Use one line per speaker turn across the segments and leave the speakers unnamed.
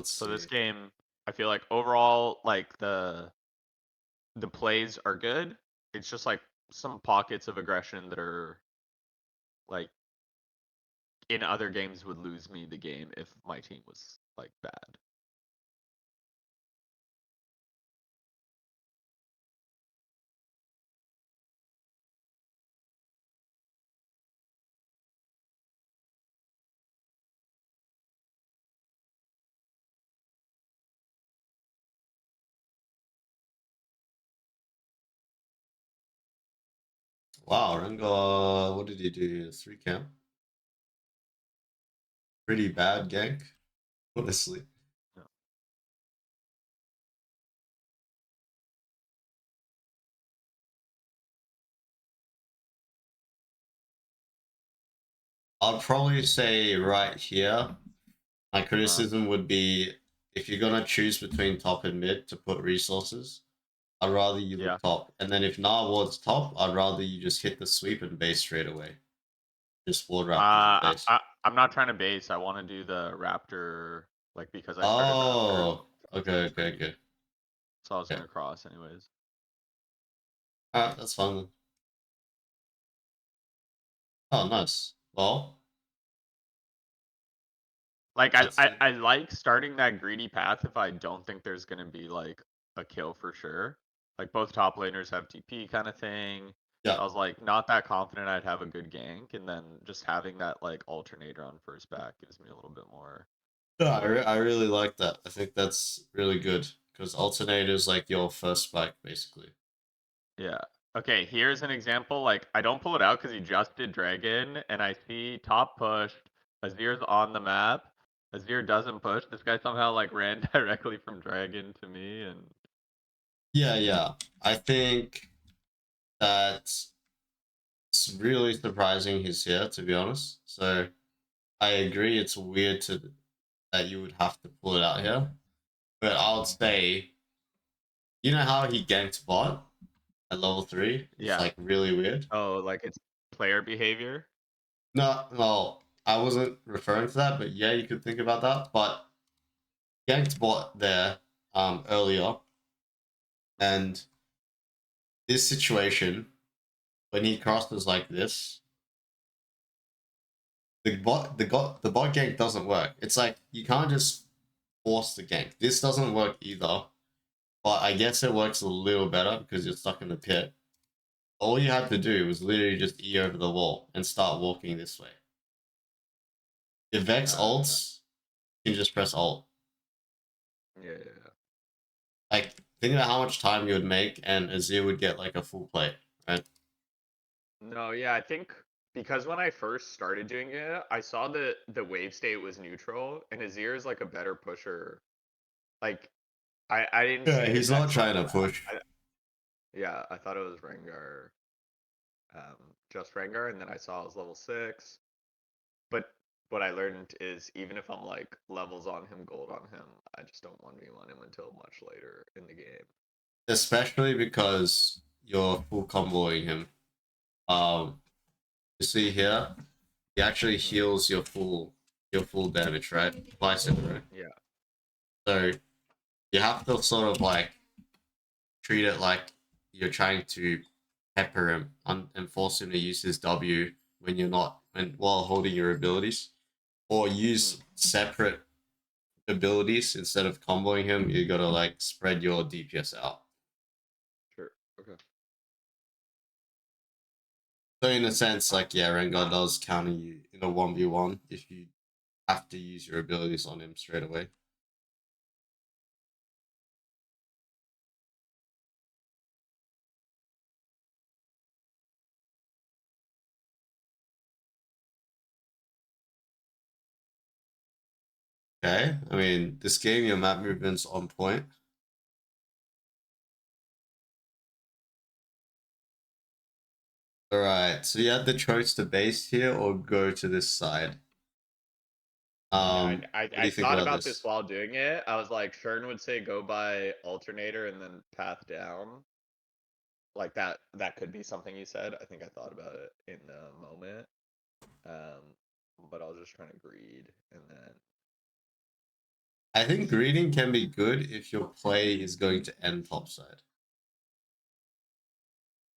let's
So
see.
this game, I feel like overall, like the plays are good. It's just like some pockets of aggression that are like in other games would lose me the game if my team was like bad.
Wow, Rengar, what did he do? 3 camp? Pretty bad gank, honestly.
No.
I'd probably say right here, my
Uh,
criticism would be if you're gonna choose between top and mid to put resources, I'd rather you
yeah.
look top. And then if Narwhal's top, I'd rather you just hit the sweep and base straight away. Just ward raptors and base.
I'm not trying to base. I want to do the Raptor, like because I started Raptor and
Oh,
it
okay,
was
okay,
pretty good.
okay.
So I was
Okay.
gonna cross anyways.
Alright, that's fine then. Oh, nice. Well,
Like
that's it.
I like starting that greedy path if I don't think there's gonna be like a kill for sure. Like both top laners have TP kind of thing.
Yeah.
So I was like not that confident I'd have a good gank, and then just having that like alternator on first back gives me a little bit more.
Yeah, I really like that. I think that's really good because alternator is like your first spike, basically.
Yeah. Okay, here's an example. Like I don't pull it out because he just did dragon, and I see top pushed. Azir's on the map. Azir doesn't push. This guy somehow like ran directly from dragon to me, and
Yeah, yeah. I think that it's really surprising he's here, to be honest. So I agree it's weird to that you would have to pull it out here. But I would say, you know how he ganked bot at level 3? It's
yeah.
like really weird.
Oh, like it's player behavior.
No, no, I wasn't referring to that, but yeah, you could think about that. But ganked bot there earlier, and this situation, when he crosses like this, the bot gank doesn't work. It's like you can't just force the gank. This doesn't work either, but I guess it works a little better because you're stuck in the pit. All you had to do was literally just E over the wall and start walking this way. If Vex
Uh,
ults, you can just press alt.
yeah, yeah, yeah.
Like, think about how much time you would make, and Azir would get like a full plate, right?
No, yeah, I think because when I first started doing it, I saw that the wave state was neutral, and Azir is like a better pusher. Like I didn't
Yeah,
see his
he's not
X on
trying
the
to
map.
push.
Yeah, I thought it was Rengar, just Rengar, and then I saw it was level 6. But what I learned is even if I'm like levels on him, gold on him, I just don't 1v1 him until much later in the game.
Especially because you're full comboing him. You see here, he actually
Hmm.
heals your full damage, right? Twice in a row.
Yeah.
So you have to sort of like treat it like you're trying to pepper him and force him to use his W when you're not when while holding your abilities, or
Hmm.
use separate abilities instead of comboing him. You gotta like spread your DPS out.
Sure. Okay.
So in a sense, like yeah, Rengar does counter you in a 1v1 if you have to use your abilities on him straight away. Okay, I mean this game, your map movement's on point. All right, so you had the choice to base here or go to this side.
Yeah,
What do
I
you think
thought
about
about this
this?
while doing it. I was like, Shern would say go by alternator and then path down. Like that could be something he said. I think I thought about it in the moment. Um, but I was just trying to greed and then
I think greeting can be good if your play is going to end topside.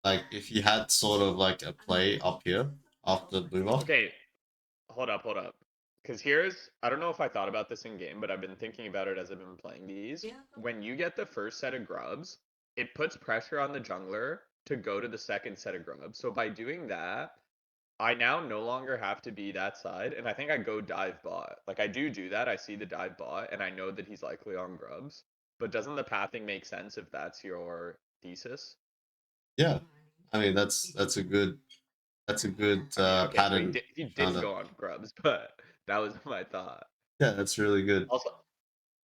Like if you had sort of like a play up here after blue buff.
Okay, hold up. Because here's, I don't know if I thought about this in game, but I've been thinking about it as I've been playing these. When you get the first set of grubs, it puts pressure on the jungler to go to the second set of grubs. So by doing that, I now no longer have to be that side, and I think I go dive bot. Like I do that. I see the dive bot, and I know that he's likely on grubs. But doesn't the pathing make sense if that's your thesis?
Yeah, I mean that's a good
I mean, okay, so
pattern
he
you found
didn't
out.
go on grubs, but that was my thought.
Yeah, that's really good.
Also,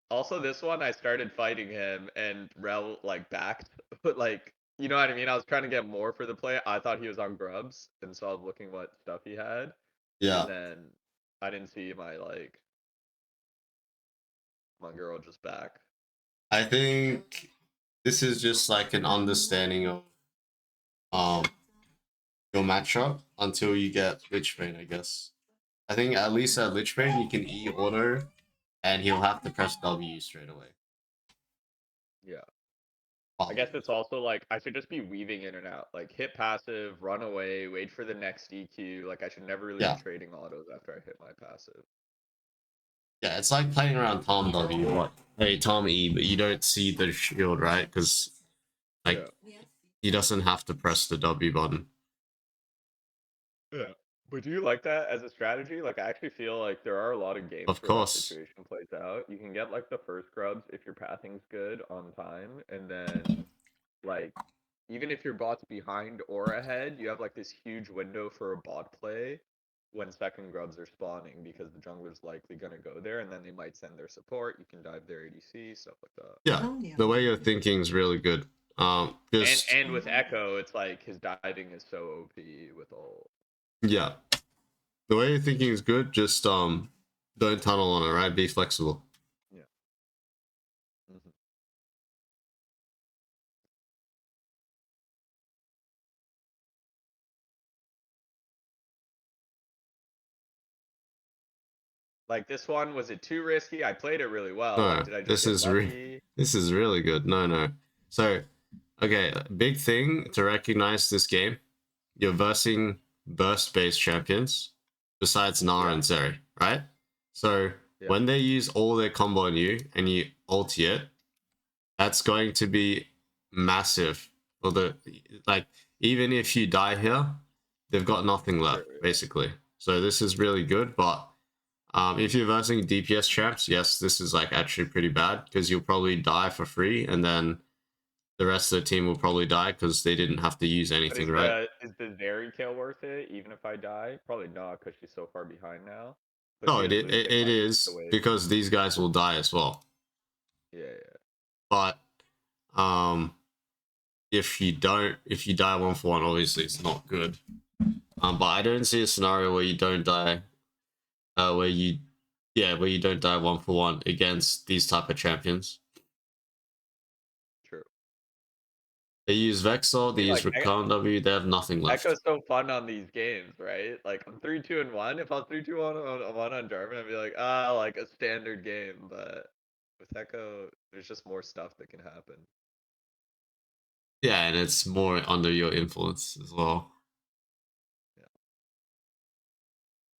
also this one I started fighting him and Rel like backed, but like you know what I mean. I was trying to get more for the play. I thought he was on grubs, and so I was looking what stuff he had, and
Yeah,
then I didn't see my girl just back.
I think this is just like an understanding of um your matchup until you get Lichbane, I guess. I think at least at Lichbane you can E auto and he'll have to press W straight away.
Yeah. I
Wow.
guess it's also like I should just be weaving in and out, like hit passive, run away, wait for the next EQ. Like I should never really be
Yeah.
trading autos after I hit my passive.
Yeah, it's like playing around Tom W. What? Hey, Tom E, but you don't see the shield, right? Because like
Yeah.
he doesn't have to press the W button.
Yeah. But do you like that as a strategy? Like, I actually feel like there are a lot of games
Of
where that
course.
situation plays out. You can get like the first grubs if your pathing's good on time, and then like even if your bot's behind or ahead, you have like this huge window for a bot play when second grubs are spawning because the jungler's likely gonna go there, and then they might send their support. You can dive their ADC, stuff like that.
Yeah, the way you're thinking is really good. Just
And with Echo, it's like his diving is so OP with all.
yeah, the way you're thinking is good. Just don't tunnel on it, right? Be flexible.
Yeah. Mhm. Like this one, was it too risky? I played it really well. Like,
No,
did I just get lucky?
this is really good. No, no. So, okay, big thing to recognize this game. You're versing burst-based champions besides Nara
Yeah,
and Zeri, right? So
yeah,
when they use all their combo on you and you ulti it, that's going to be massive for the like. Even if you die here, they've got nothing
sure,
left
yeah.
basically. So this is really good, but if you're versing DPS champs, yes, this is like actually pretty bad because you'll probably die for free, and then the rest of the team will probably die because they didn't have to use
But
anything, right?
is the Zeri kill worth it? Even if I die, probably not because she's so far behind now. But
No,
she is losing
it
like the
is
wave.
because these guys will die as well.
Yeah, yeah,
But um, if you die 1-for-1, obviously it's not good. But I don't see a scenario where you don't die, where you, yeah, where you don't die 1-for-1 against these type of champions.
true.
They use Vexor, they
See,
use
like
Rakan W, they have nothing left.
Echo's so fun on these games, right? Like I'm 3-2-1. If I was 3-2-1 on Jarvan, I'd be like, ah, like a standard game. But with Echo, there's just more stuff that can happen.
Yeah, and it's more under your influence as well.
Yeah.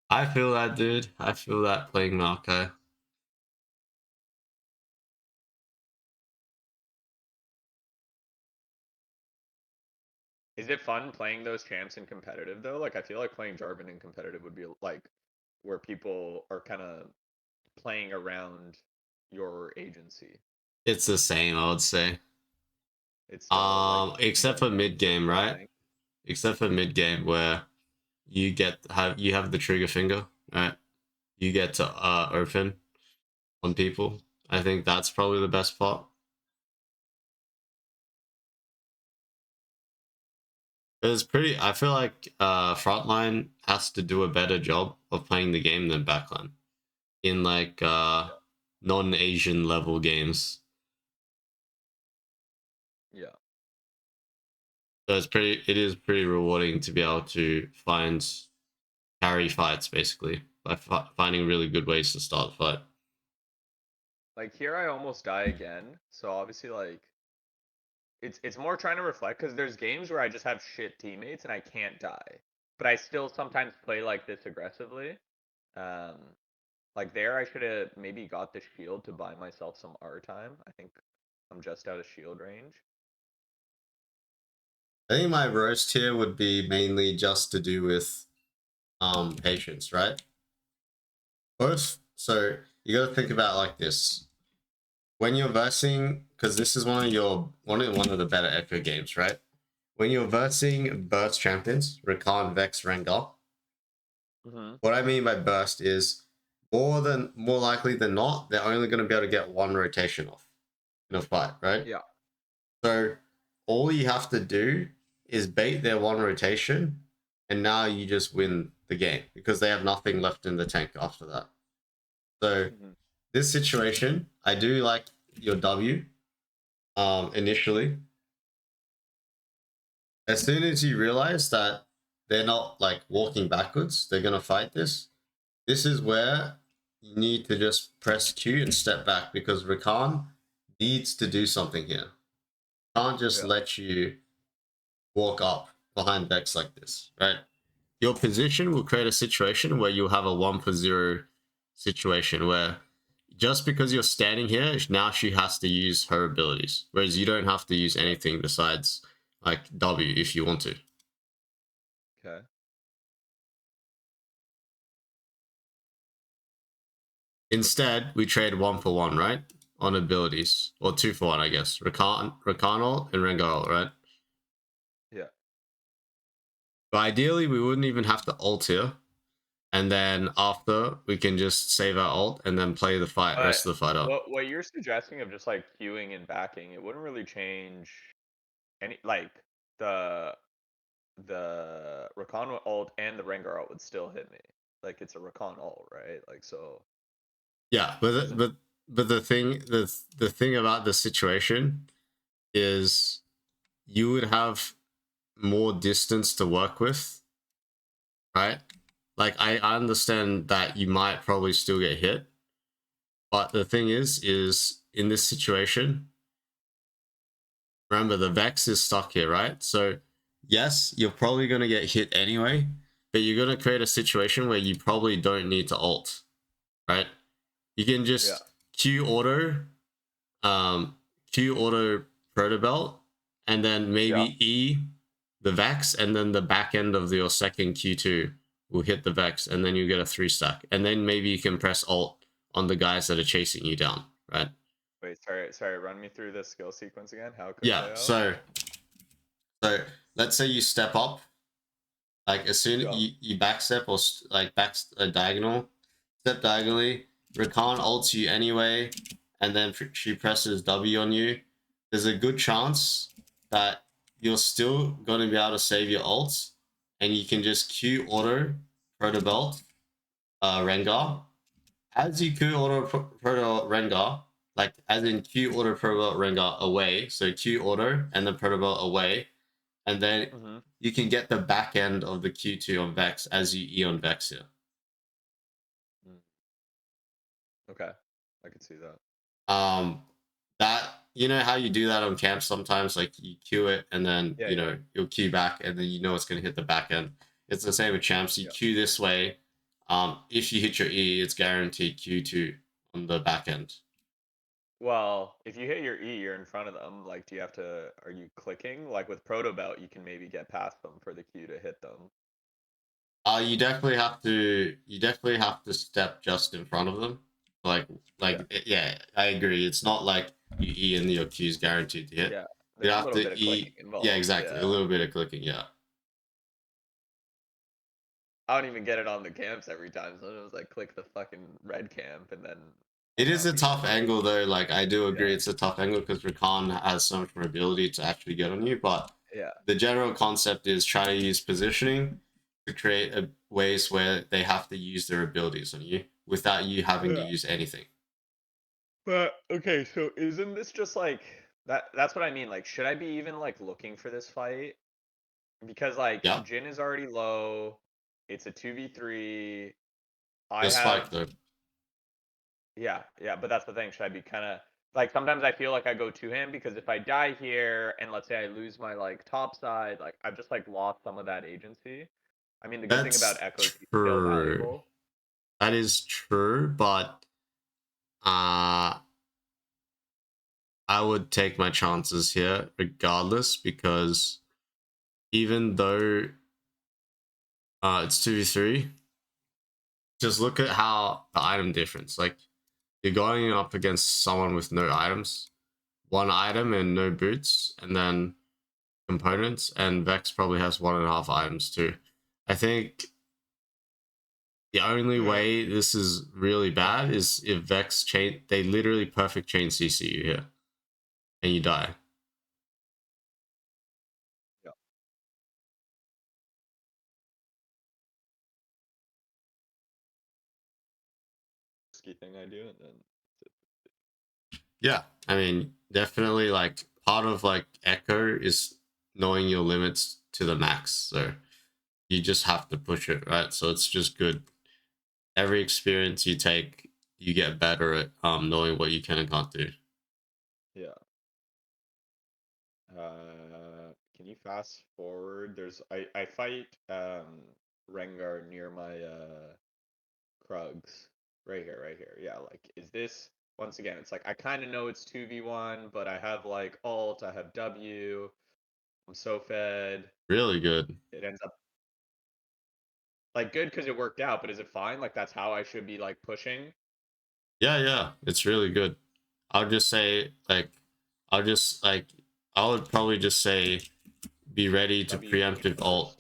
I feel that, dude. I feel that playing Marco.
Is it fun playing those champs in competitive though? Like I feel like playing Jarvan in competitive would be like where people are kind of playing around your agency.
It's the same, I would say.
It's still like
Except for
getting
mid game, right?
flank.
Except for mid game where you have the trigger finger, right? You get to open on people. I think that's probably the best part. It's pretty. I feel like frontline has to do a better job of playing the game than backline in like non-Asian level games.
Yeah.
So it's pretty. It is pretty rewarding to be able to find carry fights basically by finding really good ways to start the fight.
Like here I almost die again. So obviously like it's more trying to reflect because there's games where I just have shit teammates and I can't die. But I still sometimes play like this aggressively. Um like there I should have maybe got the shield to buy myself some R time. I think I'm just out of shield range.
I think my roast here would be mainly just to do with patience, right? Both. So you got to think about it like this: when you're versing, because this is one of the better Echo games, right? When you're versing burst champions, Rakan, Vex, Rengar.
Mm-hmm.
What I mean by burst is more likely than not, they're only going to be able to get one rotation off in a fight, right?
Yeah.
So all you have to do is bait their one rotation, and now you just win the game because they have nothing left in the tank after that. So
Mm-hmm.
this situation, I do like your W initially. As soon as you realize that they're not like walking backwards, they're gonna fight this. This is where you need to just press Q and step back because Rakan needs to do something here. Can't just
Yeah.
let you walk up behind Vex like this, right? Your position will create a situation where you'll have a 1 for 0 situation where just because you're standing here, now she has to use her abilities, whereas you don't have to use
Yeah.
anything besides like W if you want to.
Okay.
Instead, we trade 1 for 1, right? On abilities, or 2 for 1, I guess. Rakanol and Rengar, right?
Yeah.
But ideally, we wouldn't even have to ult here, and then after we can just save our ult and then play the fight,
But
rest of the fight up.
what you're suggesting of just like queuing and backing, it wouldn't really change any like the the Rakan ult and the Rengar ult would still hit me. Like it's a Rakan ult, right? Like so
Yeah,
isn't
but the thing about the situation is you would have more distance to work with, right? Like I understand that you might probably still get hit, but the thing is in this situation, remember the Vex is stuck here, right? So yes, you're probably gonna get hit anyway, but you're gonna create a situation where you probably don't need to ult, right? You can
yeah.
just Q auto um, Q auto proto belt, and then
Yeah.
maybe E the Vex, and then the back end of your second Q2 will hit the Vex, and then you get a 3 stack. And then maybe you can press Alt on the guys that are chasing you down, right?
Wait, sorry, run me through the skill sequence again. How it could
Yeah,
play out?
so let's say you step up, like as soon
Yeah.
you back step or like back diagonal, step diagonally, Rakan ults you anyway, and then she presses W on you. There's a good chance that you're still going to be able to save your ults, and you can just Q auto proto belt Rengar. As you Q auto proto Rengar, like as in Q auto proto belt Rengar away, so Q auto and then proto belt away, and then
Mm-hmm.
you can get the back end of the Q2 on Vex as you E on Vex here.
Mm. Okay. I could see that.
Um, that you know how you do that on camp sometimes, like you queue it and then
Yeah, yeah,
you'll queue back and then you know it's gonna hit the back end. It's the same with champs. You
yeah.
queue this way. If you hit your E, it's guaranteed Q2 on the back end.
Well, if you hit your E, you're in front of them. Like, do you have to? Are you clicking? Like with Proto Belt, you can maybe get past them for the Q to hit them.
You definitely have to. You definitely have to step just in front of them. Like,
Yeah,
yeah, I agree. It's not like you E and your Q is guaranteed to hit.
yeah.
You
There's a
have
little
to
bit of clicking
E. Yeah,
involved.
exactly. A
Yeah.
little bit of clicking. Yeah.
I don't even get it on the camps every time. So it was like click the fucking red camp and then
It
I'll
is
now
a
be in
tough
the right.
angle though. Like I do
Yeah,
agree, it's a tough angle because Rakan has so much more ability to actually get on you. But
yeah,
the general concept is try to use positioning to create ways where they have to use their abilities on you without you having to
yeah.
use anything.
But okay, so isn't this just like that? That's what I mean. Like, should I be even like looking for this fight? Because like
Yeah,
Jin is already low. It's a 2v3. I
just
have
spike though.
Yeah, yeah, but that's the thing. Should I be kind of like sometimes I feel like I go to him because if I die here and let's say I lose my like top side, like I've just like lost some of that agency. I mean, the good thing about
That's
Echo is he's still
true.
valuable.
That is true, but uh I would take my chances here regardless because even though it's 2v3, just look at how the item difference. Like you're going up against someone with no items, one item and no boots, and then components, and Vex probably has 1.5 items too. I think the only way this is really bad is if Vex chain, they literally perfect chain CC you here and you die.
Yeah. Risky thing I do, and then
Yeah, I mean, definitely like part of like Echo is knowing your limits to the max. So you just have to push it, right? So it's just good. Every experience you take, you get better at knowing what you can and can't do.
yeah. Can you fast forward? I fight Rengar near my Krugs. Right here. Yeah, like is this once again, it's like I kind of know it's 2v1, but I have like ult, I have W. I'm so fed.
Really good.
It ends up like good because it worked out, but is it fine? Like that's how I should be like pushing
Yeah, yeah, it's really good. I'll just say like, I'll just like, I would probably just say be ready to
W push
preemptive alt.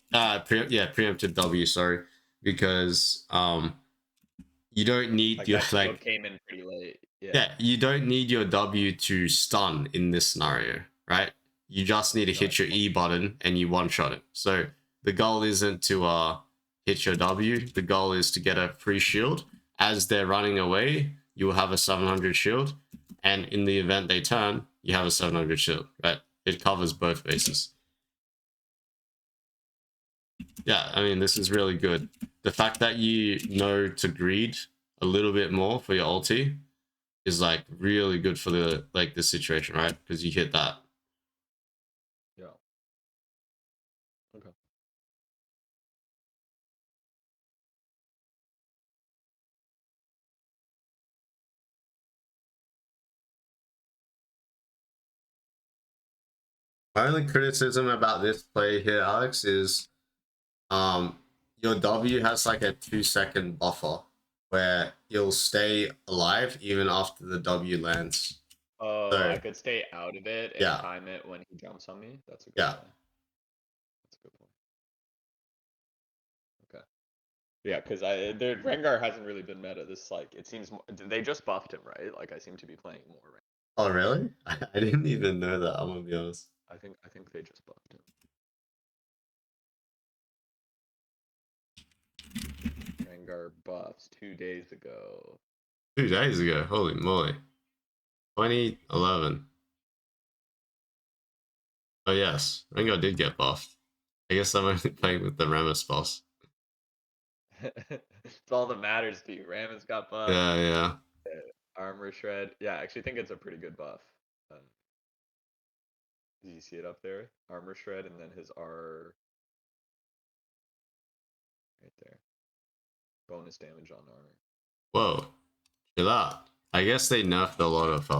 first.
Yeah, preemptive W. Sorry, because you don't need
Like
your
that shield
like
came in pretty late. Yeah.
yeah, you don't need your W to stun in this scenario, right? You just need to
No, I
hit your E button and you one shot it. So the goal isn't to hit your W. The goal is to get a free shield. As they're running away, you will have a 700 shield, and in the event they turn, you have a 700 shield. Right? It covers both bases. Yeah, I mean this is really good. The fact that you know to greed a little bit more for your ulti is like really good for the like the situation, right? Because you hit that.
yeah. Okay.
My only criticism about this play here, Alex, is your W has like a 2 second buffer where you'll stay alive even after the W lands.
Oh,
So
I could stay out of it and
yeah,
time it when he jumps on me. That's a good
yeah.
play. That's a good point. Okay. Yeah, because the Rengar hasn't really been meta. This like it seems they just buffed him, right? Like I seem to be playing more.
Oh really? I didn't even know that. I'm gonna be honest.
I think they just buffed him. Rengar buffs 2 days ago.
2 days ago. Holy moly. 2011. Oh yes, Ringo did get buffed. I guess I'm only playing with the Rammus boss.
It's all that matters to you. Rammus got buffed.
Yeah, yeah.
Armor shred. Yeah, I actually think it's a pretty good buff. Do you see it up there? Armor shred and then his R right there. Bonus damage on armor.
Whoa. Chill out. I guess they nerfed a lot of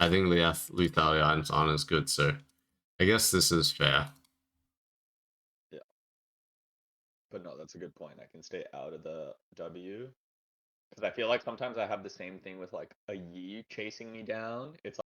I think the lethality items aren't as good, so I guess this is fair.
Yeah. But no, that's a good point. I can stay out of the W. Because I feel like sometimes I have the same thing with like a Yi chasing me down. It's